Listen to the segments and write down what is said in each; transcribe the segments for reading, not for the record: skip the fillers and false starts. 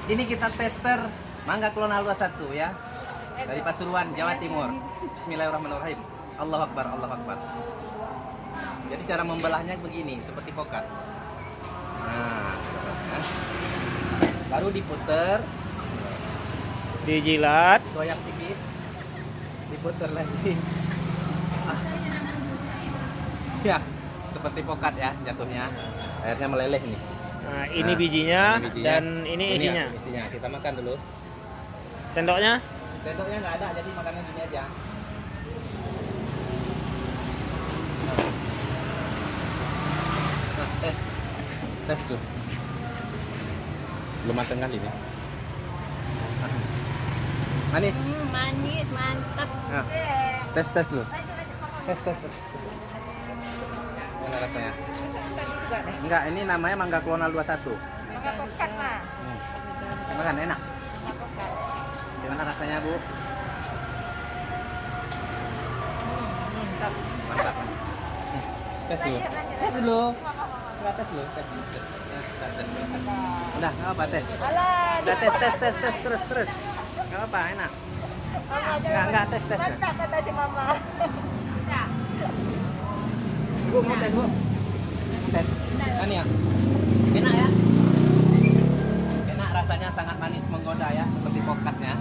Ini kita tester mangga klonal 21 ya. Dari Pasuruan, Jawa Timur. Bismillahirrahmanirrahim. Allahu Akbar, Allahu Akbar. Jadi cara membelahnya begini, seperti pokat. Nah, ya. Baru diputer, Dijilat. goyak sedikit, diputer lagi. Ah. Ya, seperti pokat ya jatuhnya. Airnya meleleh nih. Nah, ini Nah, bijinya, ini bijinya. dan ini isinya. Ya, isinya. Kita makan dulu. Sendoknya? Sendoknya nggak ada, jadi makannya gini aja. Nah, tes tuh. Belum mateng kali ini. Manis. Manis, mantap. Nah, tes dulu. Tes. Gimana rasanya? Tadi juga nih. Enggak, ini namanya mangga klonal 21. Maka pokat mah. Makan enak. Gimana rasanya, Bu? Mantap. Mantap. Tes dulu. Tes dulu. Enggak tes dulu, tes dulu. Tes dulu. Udah, enggak apa tes. Alah, Udah tes terus. Enggak apa, enak. Enggak tes. Mantap kata si mama. Bu, mau tes, Bu. Tes. Kan ya? Enak ya? Enak, rasanya sangat manis menggoda ya, seperti pokatnya.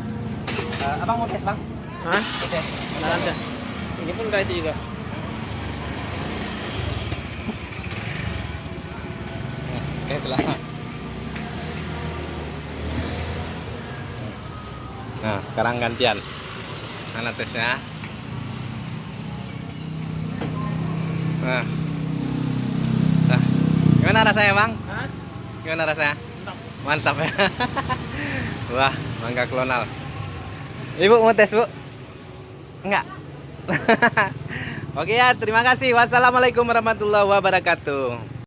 Abang mau tes, Bang? Hah? Mau tes. Nggak ada. Ini pun kayak itu juga. Tes lah. Nah, sekarang gantian. Mana tesnya? Nah. Nah. Gimana rasanya, Bang? Hah? Gimana rasanya? Mantap. Mantap ya. Wah, mangga klonal. Ibu mau tes, Bu? Enggak. Oke ya, terima kasih. Wassalamualaikum warahmatullahi wabarakatuh.